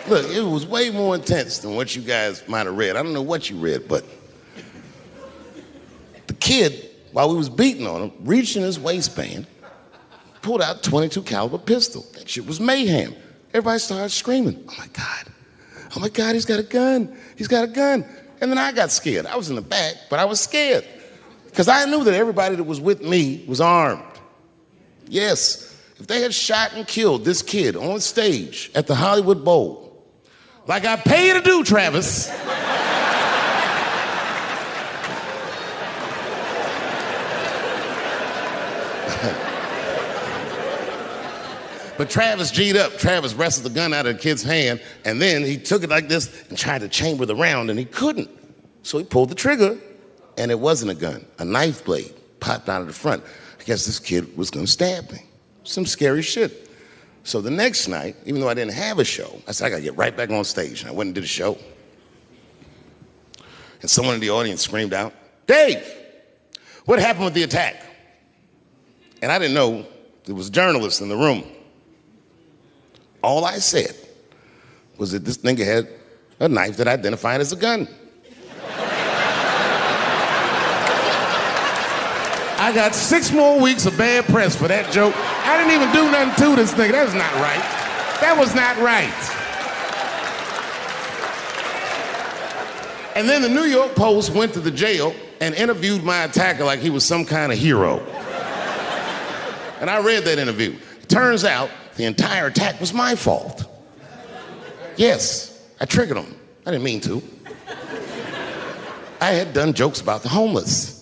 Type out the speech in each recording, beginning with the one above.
Look, it was way more intense than what you guys might have read. I don't know what you read, but the kid, while we was beating on him, reached in his waistband, pulled out a .22 caliber pistol. That shit was mayhem. Everybody started screaming, oh my God, he's got a gun. He's got a gun. And then I got scared. I was in the back, but I was scared. Because I knew that everybody that was with me was armed. Yes, if they had shot and killed this kid on stage at the Hollywood Bowl, like I pay you to do, Travis, but Travis G'd up. Travis wrestled the gun out of the kid's hand, and then he took it like this and tried to chamber the round, and he couldn't. So he pulled the trigger, and it wasn't a gun. A knife blade popped out of the front. I guess this kid was gonna stab me. Some scary shit. So the next night, even though I didn't have a show, I said, I gotta get right back on stage. And I went and did a show. And someone in the audience screamed out, Dave, what happened with the attack? And I didn't know there was journalists in the room. All I said was that this nigga had a knife that identified as a gun. I got 6 more weeks of bad press for that joke. I didn't even do nothing to this nigga. That was not right. That was not right. And then the New York Post went to the jail and interviewed my attacker like he was some kind of hero. And I read that interview. It turns out the entire attack was my fault. Yes, I triggered him. I didn't mean to. I had done jokes about the homeless.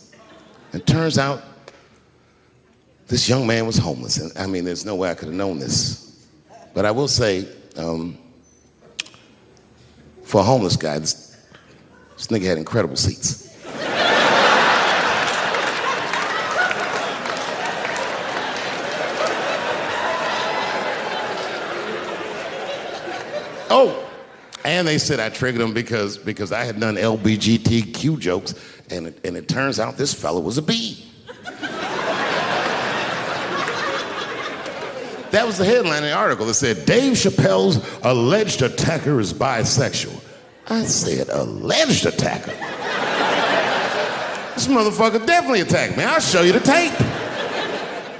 It turns out this young man was homeless. And I mean, there's no way I could have known this. But I will say, for a homeless guy, this nigga had incredible seats. Oh, and they said I triggered him because I had done LBGTQ jokes, and it turns out this fella was a bee. That was the headline in the article. It said, Dave Chappelle's alleged attacker is bisexual. I said, alleged attacker? This motherfucker definitely attacked me. I'll show you the tape.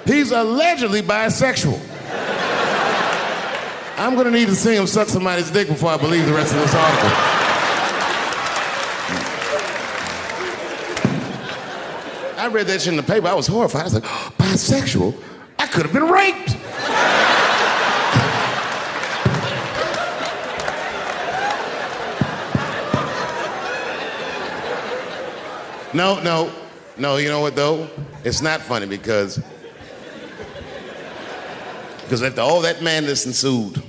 He's allegedly bisexual. I'm gonna need to see him suck somebody's dick before I believe the rest of this article. I read that shit in the paper. I was horrified. I was like, oh, bisexual? I could have been raped. No, you know what though? It's not funny because after all that madness ensued,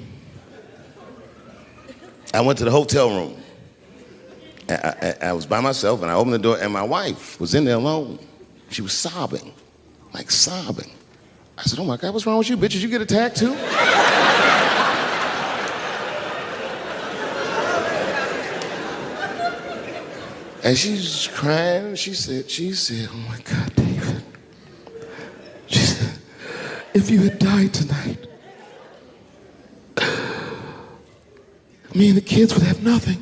I went to the hotel room. I was by myself and I opened the door and my wife was in there alone. She was sobbing, like sobbing. I said, oh my God, what's wrong with you, bitch? Did you get attacked too? And she's crying. She said, oh my God, David. She said, if you had died tonight, me and the kids would have nothing.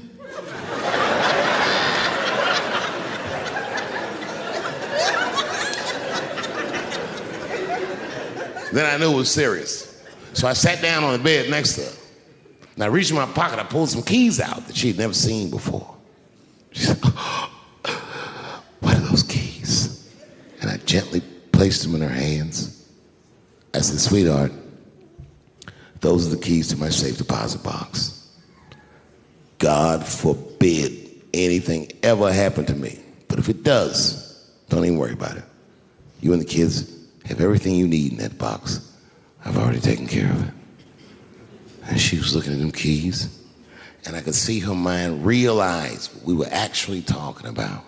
Then I knew it was serious. So I sat down on the bed next to her. And I reached in my pocket, I pulled some keys out that she had never seen before. She said, what are those keys? And I gently placed them in her hands. I said, sweetheart, those are the keys to my safe deposit box. God forbid anything ever happen to me. But if it does, don't even worry about it. You and the kids have everything you need in that box. I've already taken care of it. And she was looking at them keys, and I could see her mind realize what we were actually talking about.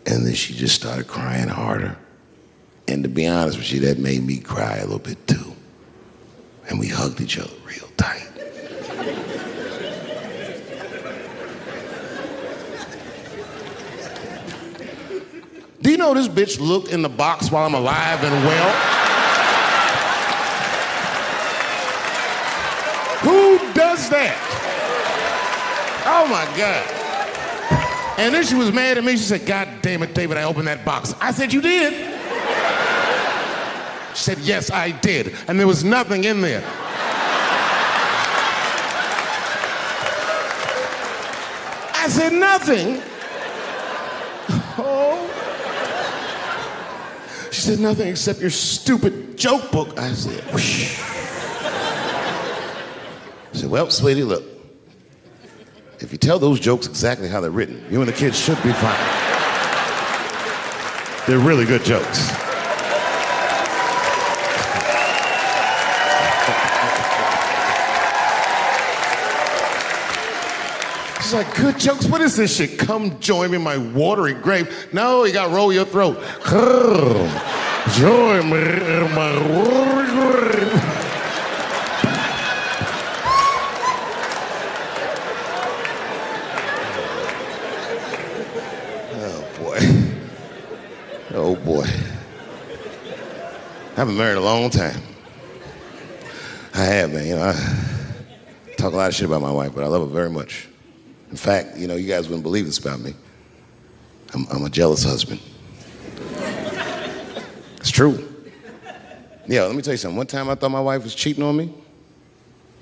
And then she just started crying harder. And to be honest with you, that made me cry a little bit too. And we hugged each other real tight. Do you know this bitch looked in the box while I'm alive and well? Who does that? Oh my God. And then she was mad at me. She said, God damn it, David, I opened that box. I said, you did? She said, yes, I did. And there was nothing in there. I said, nothing? Oh. She said, nothing except your stupid joke book. I said, whoosh. I said, well, sweetie, look. If you tell those jokes exactly how they're written, you and the kids should be fine. They're really good jokes. She's like, good jokes? What is this shit? Come join me in my watery grave. No, you got to roll your throat. Join me in my watery grave. Oh boy. I've been married a long time. I have, man. You know, I talk a lot of shit about my wife, but I love her very much. In fact, you know, you guys wouldn't believe this about me. I'm a jealous husband. It's true. Yeah, let me tell you something. One time I thought my wife was cheating on me.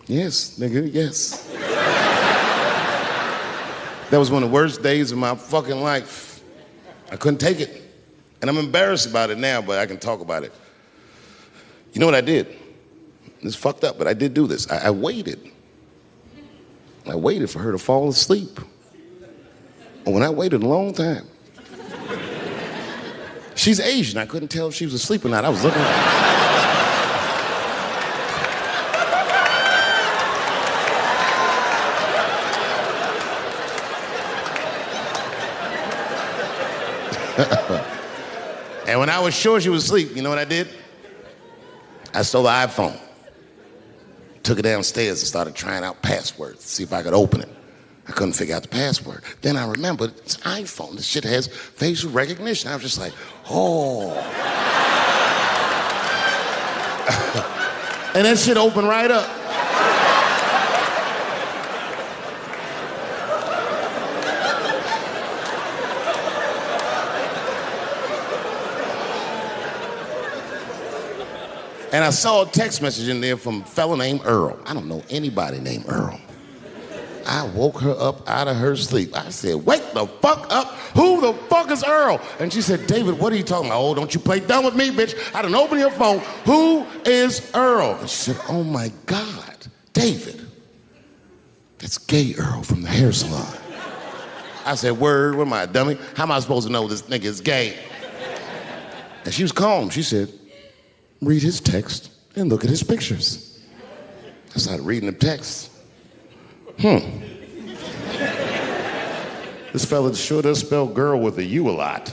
Yes, nigga, yes. That was one of the worst days of my fucking life. I couldn't take it. And I'm embarrassed about it now, but I can talk about it. You know what I did? It's fucked up, but I did do this. I waited. I waited for her to fall asleep. And when I waited a long time, she's Asian. I couldn't tell if she was asleep or not. I was looking at her. And when I was sure she was asleep, you know what I did? I stole the iPhone, took it downstairs and started trying out passwords to see if I could open it. I couldn't figure out the password. Then I remembered it's iPhone. This shit has facial recognition. I was just like, oh. And that shit opened right up. And I saw a text message in there from a fella named Earl. I don't know anybody named Earl. I woke her up out of her sleep. I said, wake the fuck up. Who the fuck is Earl? And she said, David, what are you talking about? Oh, don't you play dumb with me, bitch. I done opened your phone. Who is Earl? And she said, oh my God, David. That's gay Earl from the hair salon. I said, word, what am I, a dummy? How am I supposed to know this nigga is gay? And she was calm. She said, read his text and look at his pictures. I started reading the text. This fella sure does spell girl with a U a lot.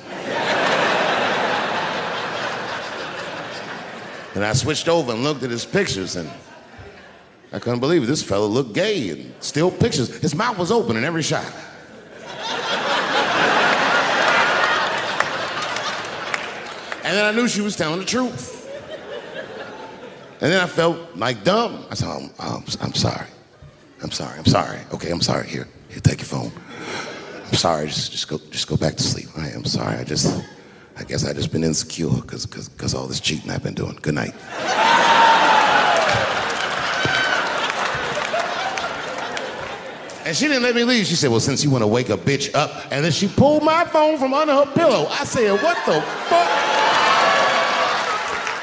And I switched over and looked at his pictures, and I couldn't believe it. This fella looked gay and still pictures. His mouth was open in every shot. And then I knew she was telling the truth. And then I felt like dumb. I said, I'm sorry. I'm sorry. Okay, I'm sorry. Here, take your phone. I'm sorry, just go back to sleep. I'm sorry, I guess I just been insecure because all this cheating I've been doing. Good night. And she didn't let me leave. She said, well, since you want to wake a bitch up, and then she pulled my phone from under her pillow. I said, what the fuck?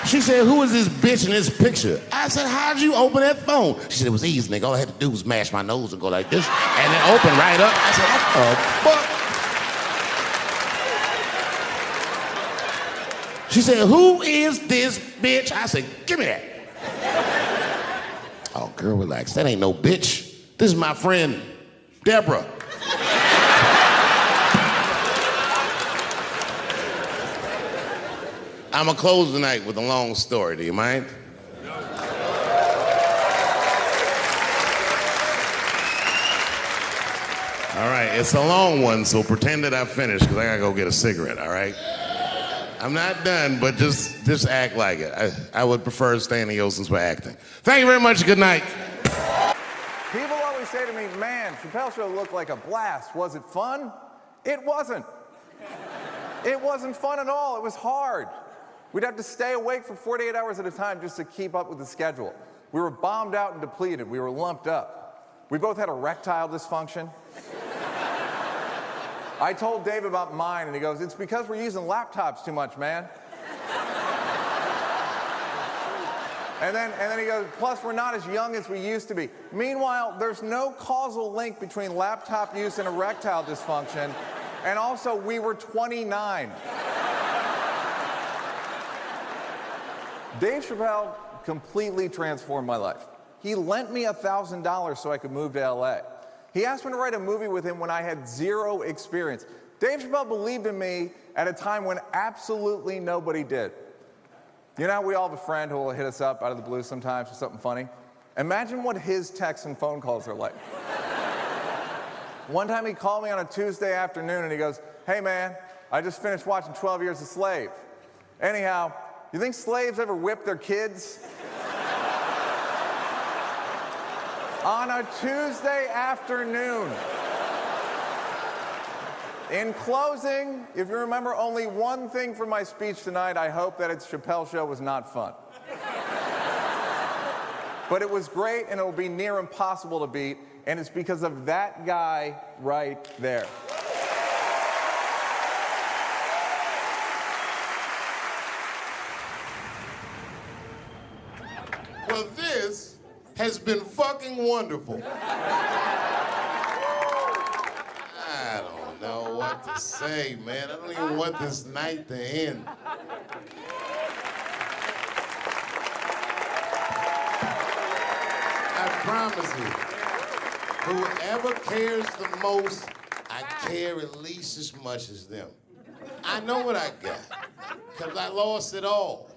She said, who is this bitch in this picture? I said, how'd you open that phone? She said, it was easy, nigga. All I had to do was mash my nose and go like this, and then open right up. I said, what the fuck? She said, who is this bitch? I said, give me that. Oh, girl, relax. That ain't no bitch. This is my friend, Deborah. I'm gonna close tonight with a long story. Do you mind? No. All right, it's a long one, so pretend that I finished, because I gotta go get a cigarette, all right? I'm not done, but just act like it. I would prefer staying here since we're acting. Thank you very much. Good night. People always say to me, man, Chappelle Show looked like a blast. Was it fun? It wasn't. It wasn't fun at all. It was hard. We'd have to stay awake for 48 hours at a time just to keep up with the schedule. We were bombed out and depleted. We were lumped up. We both had erectile dysfunction. I told Dave about mine, and he goes, it's because we're using laptops too much, man. And then he goes, plus we're not as young as we used to be. Meanwhile, there's no causal link between laptop use and erectile dysfunction. And also, we were 29. Dave Chappelle completely transformed my life. He lent me $1,000 so I could move to LA. He asked me to write a movie with him when I had zero experience. Dave Chappelle believed in me at a time when absolutely nobody did. You know how we all have a friend who will hit us up out of the blue sometimes for something funny? Imagine what his texts and phone calls are like. One time he called me on a Tuesday afternoon and he goes, hey man, I just finished watching 12 Years a Slave. Anyhow, you think slaves ever whip their kids? On a Tuesday afternoon. In closing, if you remember only one thing from my speech tonight, I hope that it's Chappelle Show was not fun. But it was great, and it will be near impossible to beat, and it's because of that guy right there. Well, this has been fucking wonderful. I don't know what to say, man. I don't even want this night to end. I promise you, whoever cares the most, I care at least as much as them. I know what I got, because I lost it all.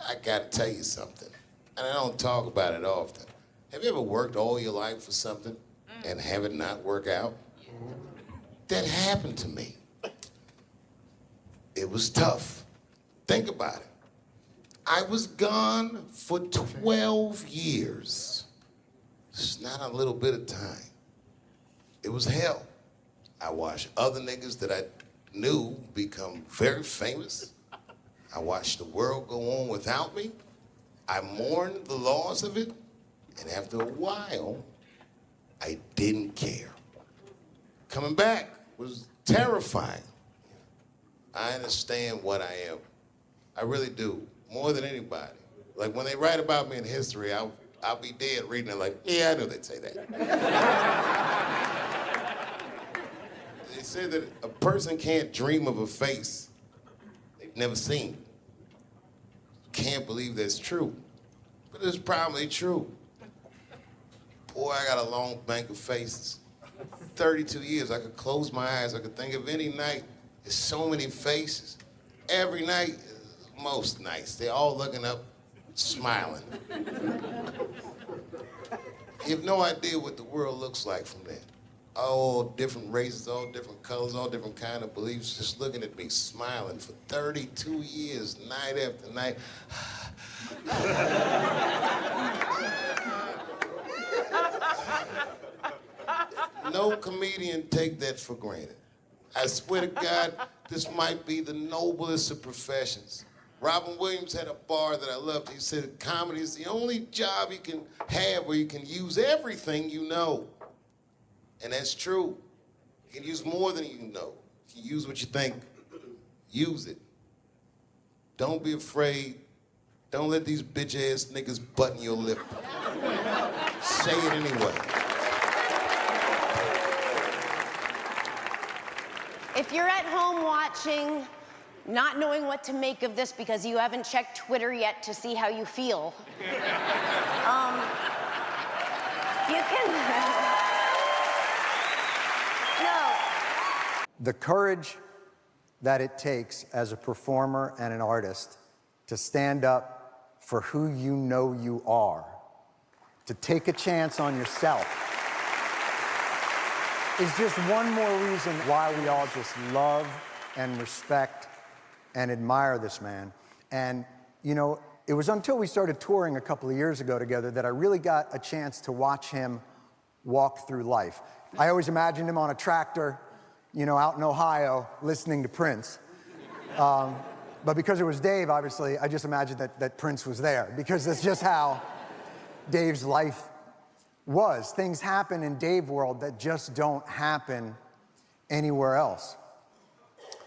I gotta tell you something, and I don't talk about it often. Have you ever worked all your life for something and have it not work out? That happened to me. It was tough. Think about it. I was gone for 12 years. It's not a little bit of time. It was hell. I watched other niggas that I knew become very famous. I watched the world go on without me. I mourned the loss of it, and after a while, I didn't care. Coming back was terrifying. I understand what I am. I really do, more than anybody. Like when they write about me in history, I'll be dead reading it like, yeah, I knew they'd say that. They say that a person can't dream of a face they've never seen. Can't believe that's true, but it's probably true. Boy, I got a long bank of faces. 32 years, I could close my eyes, I could think of any night. There's so many faces. Every night, most nights, they're all looking up, smiling. You have no idea what the world looks like from there. All different races, all different colors, all different kind of beliefs, just looking at me, smiling for 32 years, night after night. No comedian take that for granted. I swear to God, this might be the noblest of professions. Robin Williams had a bar that I loved. He said, comedy is the only job you can have where you can use everything you know. And that's true. You can use more than you know. You can use what you think. Use it. Don't be afraid. Don't let these bitch-ass niggas button your lip. Say it anyway. If you're at home watching, not knowing what to make of this because you haven't checked Twitter yet to see how you feel, you can... No. The courage that it takes as a performer and an artist to stand up for who you know you are, to take a chance on yourself, is just one more reason why we all just love and respect and admire this man. And, you know, it was until we started touring a couple of years ago together that I really got a chance to watch him walk through life. I always imagined him on a tractor, you know, out in Ohio, listening to Prince. But because it was Dave, obviously, I just imagined that Prince was there, because that's just how Dave's life was. Things happen in Dave world that just don't happen anywhere else.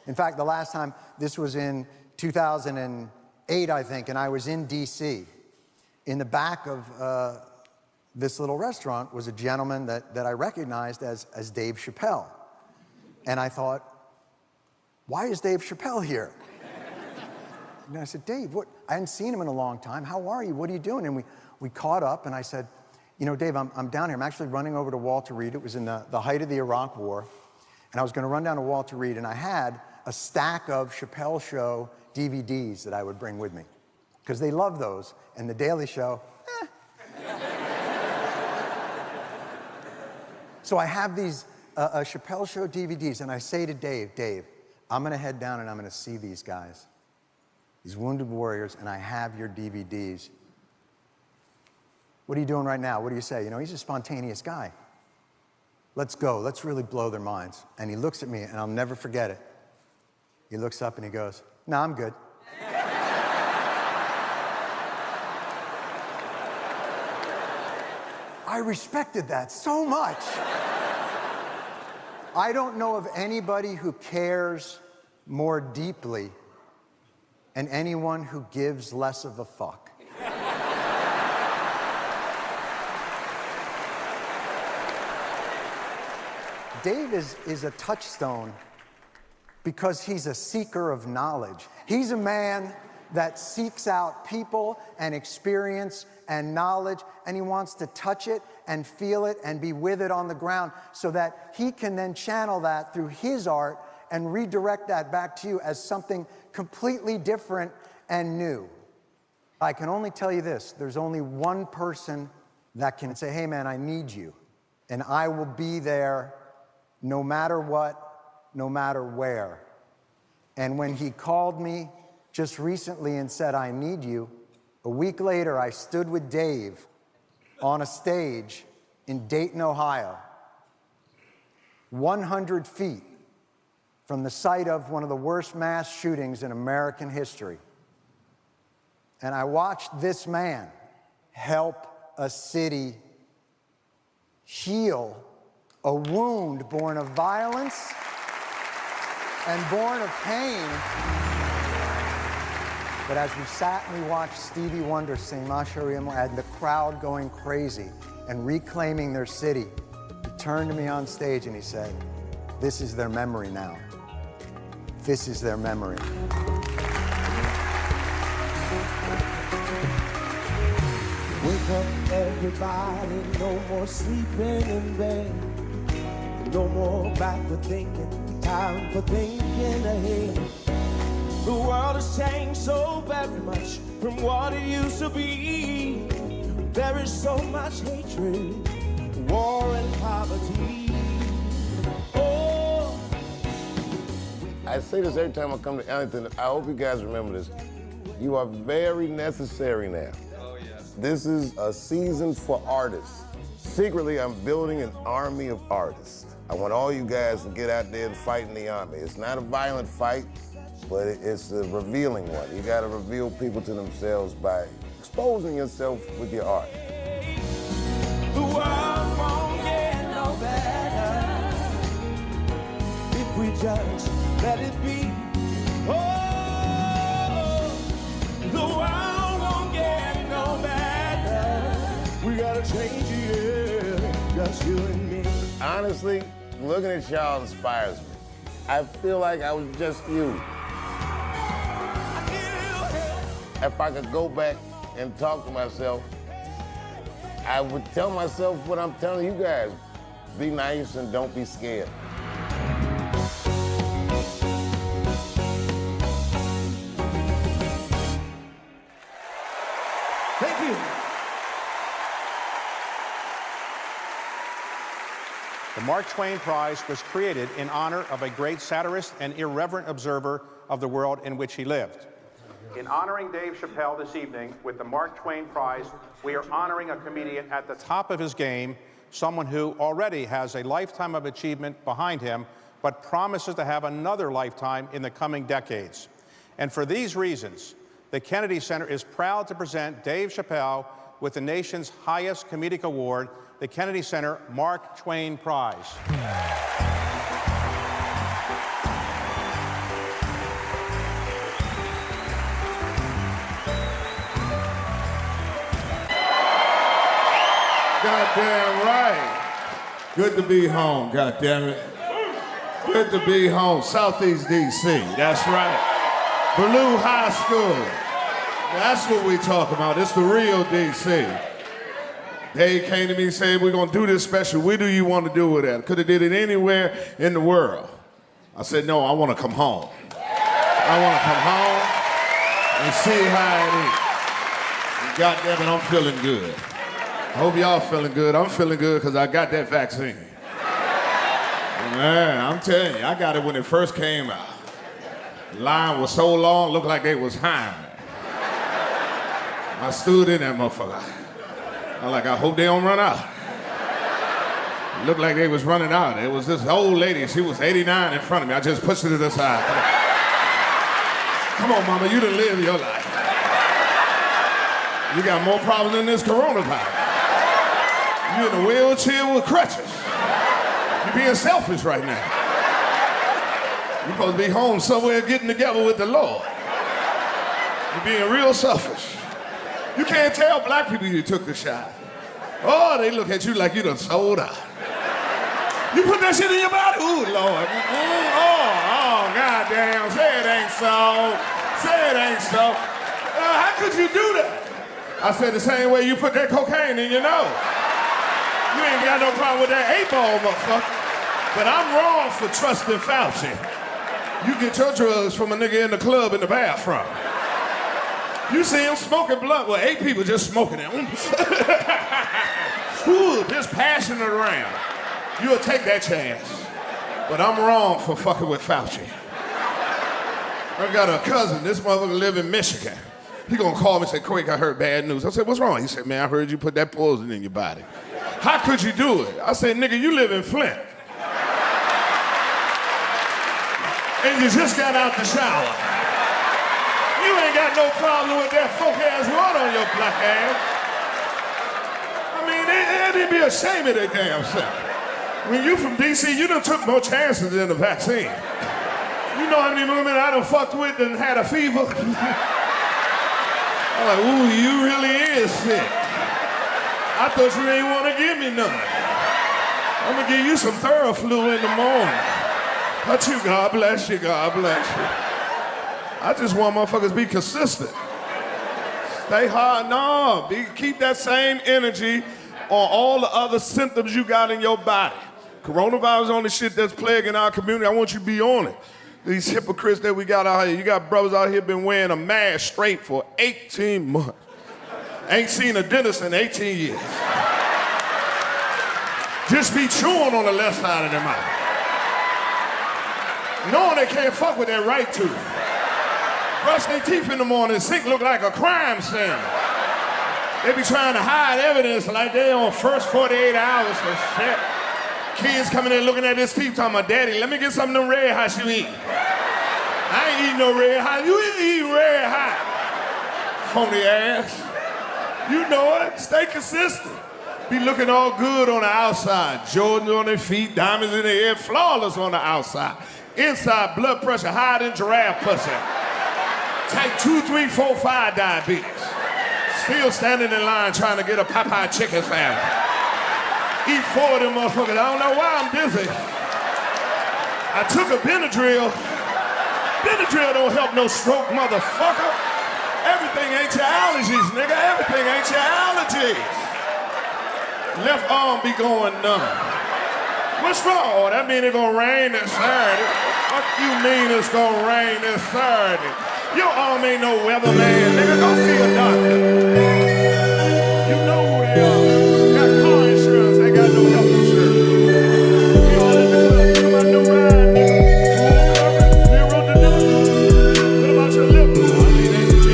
In fact, the last time, this was in 2008, I think, and I was in DC. In the back of this little restaurant was a gentleman that I recognized as Dave Chapelle. And I thought, why is Dave Chapelle here? And I said, Dave, what? I hadn't seen him in a long time. How are you? What are you doing? And we caught up, and I said, you know, Dave, I'm down here. I'm actually running over to Walter Reed. It was in the height of the Iraq War. And I was going to run down to Walter Reed, and I had a stack of Chappelle Show DVDs that I would bring with me, because they love those. And The Daily Show, So I have these Chappelle Show DVDs, and I say to Dave, I'm going to head down and I'm going to see these guys, these wounded warriors, and I have your DVDs. What are you doing right now? What do you say? You know, he's a spontaneous guy. Let's go. Let's really blow their minds. And he looks at me, and I'll never forget it. He looks up and he goes, no, I'm good. I respected that so much. I don't know of anybody who cares more deeply and anyone who gives less of a fuck. Dave is a touchstone because he's a seeker of knowledge. He's a man that seeks out people and experience and knowledge, and he wants to touch it and feel it and be with it on the ground so that he can then channel that through his art and redirect that back to you as something completely different and new. I can only tell you this, there's only one person that can say, hey man, I need you, and I will be there no matter what, no matter where. And when he called me just recently and said, I need you, a week later, I stood with Dave on a stage in Dayton, Ohio, 100 feet from the site of one of the worst mass shootings in American history. And I watched this man help a city heal a wound born of violence and born of pain. But as we sat and we watched Stevie Wonder sing Masharim, and the crowd going crazy and reclaiming their city, he turned to me on stage and he said, this is their memory now. This is their memory. Wake up, everybody, no more sleeping in bed. No more backward thinking, time for thinking ahead. The world has changed so very much from what it used to be. There is so much hatred, war and poverty. Oh. I say this every time I come to Ellington. I hope you guys remember this. You are very necessary now. Oh, yes. This is a season for artists. Secretly, I'm building an army of artists. I want all you guys to get out there and fight in the army. It's not a violent fight, but it's a revealing one. You gotta reveal people to themselves by exposing yourself with your art. The world won't get no better if we just let it be. Oh, the world won't get no better. We gotta change it, just you and me. Honestly, looking at y'all inspires me. I feel like I was just you. If I could go back and talk to myself, I would tell myself what I'm telling you guys. Be nice and don't be scared. Thank you. The Mark Twain Prize was created in honor of a great satirist and irreverent observer of the world in which he lived. In honoring Dave Chapelle this evening with the Mark Twain Prize, we are honoring a comedian at the top of his game, someone who already has a lifetime of achievement behind him, but promises to have another lifetime in the coming decades. And for these reasons, the Kennedy Center is proud to present Dave Chapelle with the nation's highest comedic award, the Kennedy Center Mark Twain Prize. Goddamn right. Good to be home, goddamn it. Good to be home. Southeast DC, that's right. Blue High School. That's what we talk about. It's the real DC. Dave came to me and said, we're gonna do this special. Where do you want to do it at? Could have did it anywhere in the world. I said, no, I want to come home. I want to come home and see how it is. And goddamn it, I'm feeling good. I hope y'all feeling good. I'm feeling good because I got that vaccine. Man, I'm telling you, I got it when it first came out. The line was so long, looked like they was hiring me. I stood in that motherfucker. I'm like, I hope they don't run out. It looked like they was running out. It was this old lady, she was 89 in front of me. I just pushed her to the side. Come on, mama, you done lived your life. You got more problems than this coronavirus. You in a wheelchair with crutches. You're being selfish right now. You're supposed to be home somewhere getting together with the Lord. You're being real selfish. You can't tell black people you took the shot. Oh, they look at you like you done sold out. You put that shit in your body? Ooh, Lord. Oh, goddamn. Say it ain't so. Say it ain't so. How could you do that? I said the same way you put that cocaine in your nose. You ain't got no problem with that 8-ball, motherfucker. But I'm wrong for trusting Fauci. You get your drugs from a nigga in the club in the bathroom. You see him smoking blunt with 8 people just smoking it. Ooh, just passing it around. You'll take that chance. But I'm wrong for fucking with Fauci. I got a cousin, this motherfucker live in Michigan. He gonna call me and say, Quake, I heard bad news. I said, what's wrong? He said, man, I heard you put that poison in your body. How could you do it? I said, nigga, you live in Flint. And you just got out the shower. You ain't got no problem with that folk-ass water on your black ass. I mean, they'd be ashamed of their damn self. When you from DC, you done took more chances than the vaccine. You know how many women I done fucked with and had a fever? I'm like, ooh, you really is sick. I thought you ain't want to give me none. I'm going to give you some Theraflu in the morning. But you, God bless you, God bless you. I just want motherfuckers to be consistent. Stay hard, no. Keep that same energy on all the other symptoms you got in your body. Coronavirus is on the shit that's plaguing our community. I want you to be on it. These hypocrites that we got out here, you got brothers out here been wearing a mask straight for 18 months. Ain't seen a dentist in 18 years. Just be chewing on the left side of their mouth. Knowing they can't fuck with their right tooth. Brush their teeth in the morning, sink look like a crime scene. They be trying to hide evidence like they on first 48 hours for shit. Kids coming in looking at this teeth talking about, Daddy, let me get some of them red hots you eat. I ain't eating no red hot. You eating red hot. Phony ass. You know it. Stay consistent. Be looking all good on the outside. Jordans on their feet, diamonds in their ear, flawless on the outside. Inside, blood pressure higher than giraffe pussy. Type 2, 3, 4, 5 diabetes. Still standing in line trying to get a Popeye chicken sandwich. Eat 4 of them motherfuckers. I don't know why I'm dizzy. I took a Benadryl. Benadryl don't help no stroke, motherfucker. Everything ain't your allergies, nigga. Everything ain't your allergies. Left arm be going numb. What's wrong? Oh, that mean it's gonna rain this Saturday. Fuck you mean it's gonna rain this Saturday? Your arm ain't no weatherman, nigga. Go see a doctor. You know who they are. Got car insurance, they got no health insurance. You all in the club, you my new ride, nigga. Full coverage, 0 deductible. What about your liver? I mean,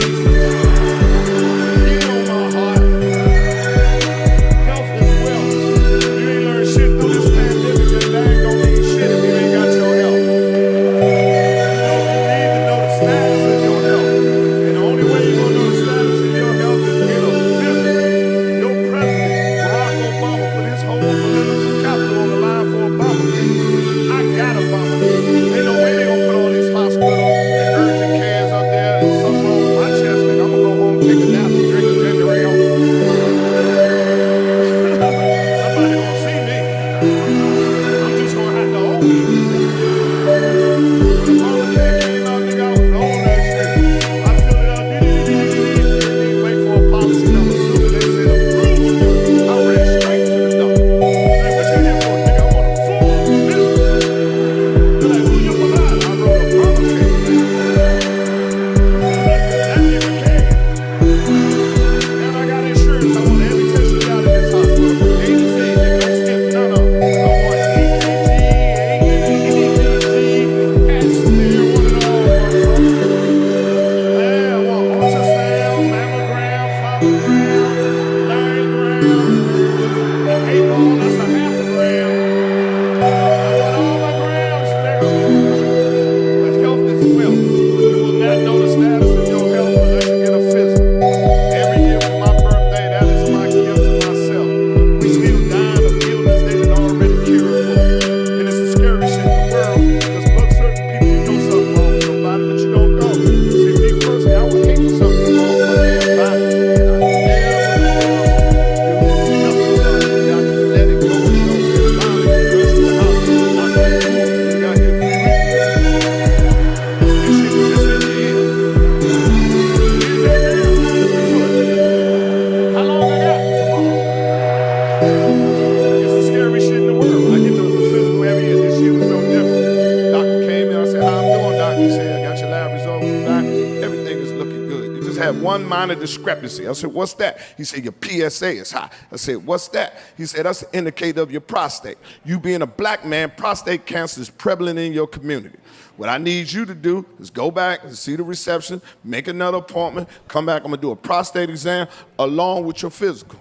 It's the scary shit in the world. I get the physical every year. This year was no different. Doctor came in, I said, how I'm doing, doc? He said, I got your lab results back. Everything is looking good. You just have one minor discrepancy. I said, what's that? He said, your PSA is high. I said, what's that? He said, that's an indicator of your prostate. You being a black man, prostate cancer is prevalent in your community. What I need you to do is go back and see the reception, make another appointment, come back, I'm gonna do a prostate exam along with your physical.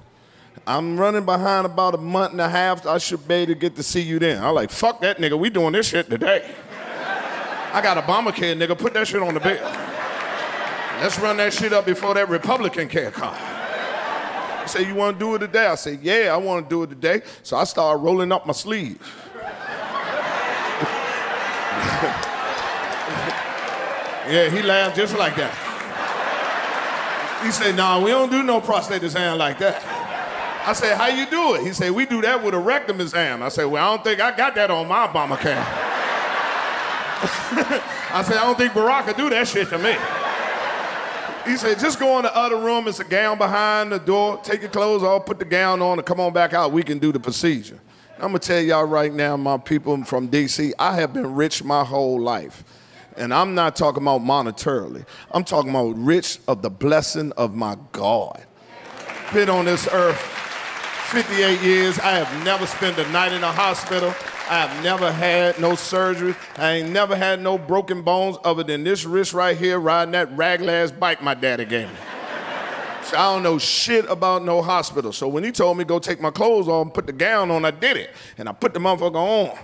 I'm running behind about a month and a half. I should be able to get to see you then. I'm like, fuck that nigga, we doing this shit today. I got Obamacare, nigga, put that shit on the bill. Let's run that shit up before that Republican care comes. He said, you wanna do it today? I said, yeah, I wanna do it today. So I started rolling up my sleeves. Yeah, he laughed just like that. He said, nah, we don't do no prostate exam like that. I said, how you do it? He said, we do that with a rectum exam. I said, well, I don't think I got that on my Obamacare. I said, I don't think Barack could do that shit to me. He said, just go in the other room. It's a gown behind the door. Take your clothes off, put the gown on, and come on back out. We can do the procedure. I'm gonna tell y'all right now, my people from DC, I have been rich my whole life. And I'm not talking about monetarily. I'm talking about rich of the blessing of my God. Been on this earth 58 years. I have never spent a night in a hospital. I have never had no surgery. I ain't never had no broken bones other than this wrist right here riding that raglass bike my daddy gave me. So I don't know shit about no hospital. So when he told me go take my clothes off and put the gown on, I did it. And I put the motherfucker on.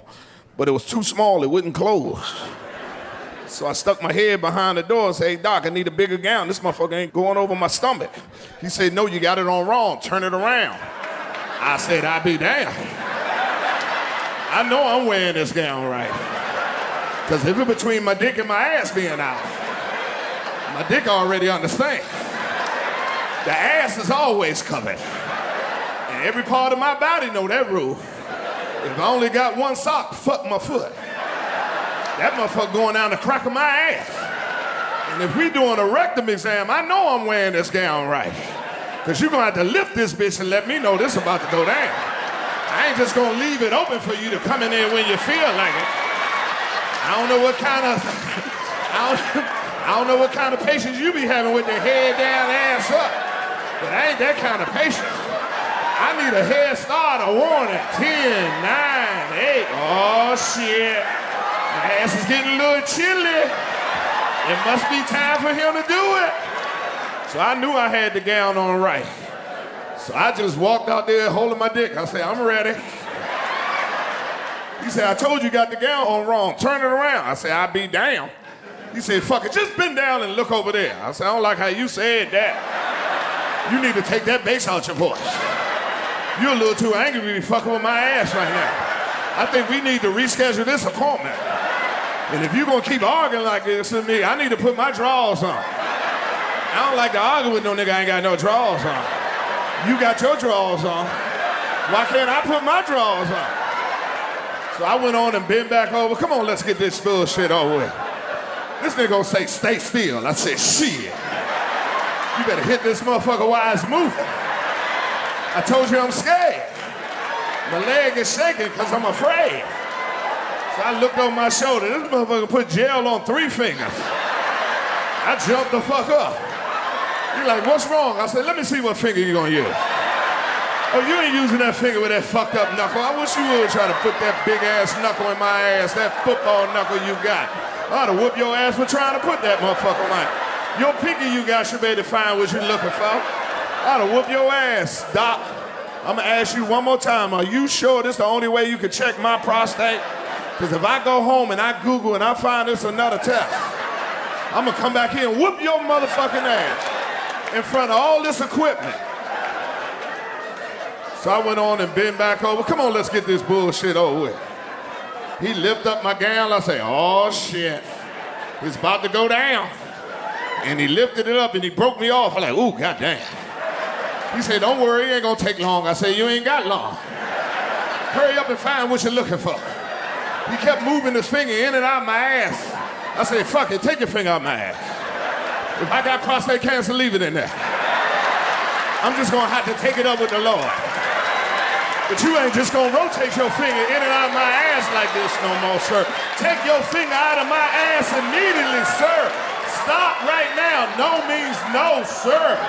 But it was too small, it wouldn't close. So I stuck my head behind the door and said, hey, doc, I need a bigger gown. This motherfucker ain't going over my stomach. He said, no, you got it on wrong. Turn it around. I said, I'll be damned. I know I'm wearing this gown right. Because if it's between my dick and my ass being out, my dick already understands. The ass is always covered. And every part of my body know that rule. If I only got one sock, fuck my foot. That motherfucker going down the crack of my ass. And if we doing a rectum exam, I know I'm wearing this gown right. Because you're going to have to lift this bitch and let me know this about to go down. I ain't just going to leave it open for you to come in there when you feel like it. I don't know what kind of, I don't know what kind of patience you be having with the head down, ass up. But I ain't that kind of patient. I need a head start, a warning. 10, 9, 8. Oh, shit. My ass is getting a little chilly. It must be time for him to do it. So I knew I had the gown on right. So I just walked out there holding my dick. I said, I'm ready. He said, I told you got the gown on wrong. Turn it around. I said, I'll be down. He said, fuck it, just bend down and look over there. I said, I don't like how you said that. You need to take that bass out your voice. You're a little too angry to be fucking with my ass right now. I think we need to reschedule this appointment. And if you're gonna keep arguing like this with me, I need to put my drawers on. I don't like to argue with no nigga I ain't got no drawers on. You got your drawers on. Why can't I put my drawers on? So I went on and bent back over. Come on, let's get this bullshit over with. This nigga gonna say, stay still. I said, shit. You better hit this motherfucker while it's moving. I told you I'm scared. My leg is shaking because I'm afraid. So I looked over my shoulder. This motherfucker put gel on 3 fingers. I jumped the fuck up. You're like, what's wrong? I said, let me see what finger you're gonna use. Oh, you ain't using that finger with that fucked up knuckle. I wish you would try to put that big ass knuckle in my ass, that football knuckle you got. I ought to whoop your ass for trying to put that motherfucker on. Your pinky you got should be able to find what you're looking for. I ought to whoop your ass, doc. I'm gonna ask you one more time. Are you sure this is the only way you can check my prostate? Because if I go home and I Google and I find this another test, I'm gonna come back here and whoop your motherfucking ass in front of all this equipment. So I went on and bent back over. Come on, let's get this bullshit over with. He lifted up my gown. I say, oh shit, it's about to go down. And he lifted it up and he broke me off. I'm like, ooh, goddamn. He said, don't worry, it ain't gonna take long. I said, you ain't got long. Hurry up and find what you're looking for. He kept moving his finger in and out my ass. I said, fuck it, take your finger out my ass. If I got prostate cancer, leave it in there. I'm just gonna have to take it up with the Lord. But you ain't just gonna rotate your finger in and out of my ass like this no more, sir. Take your finger out of my ass immediately, sir. Stop right now. No means no, sir.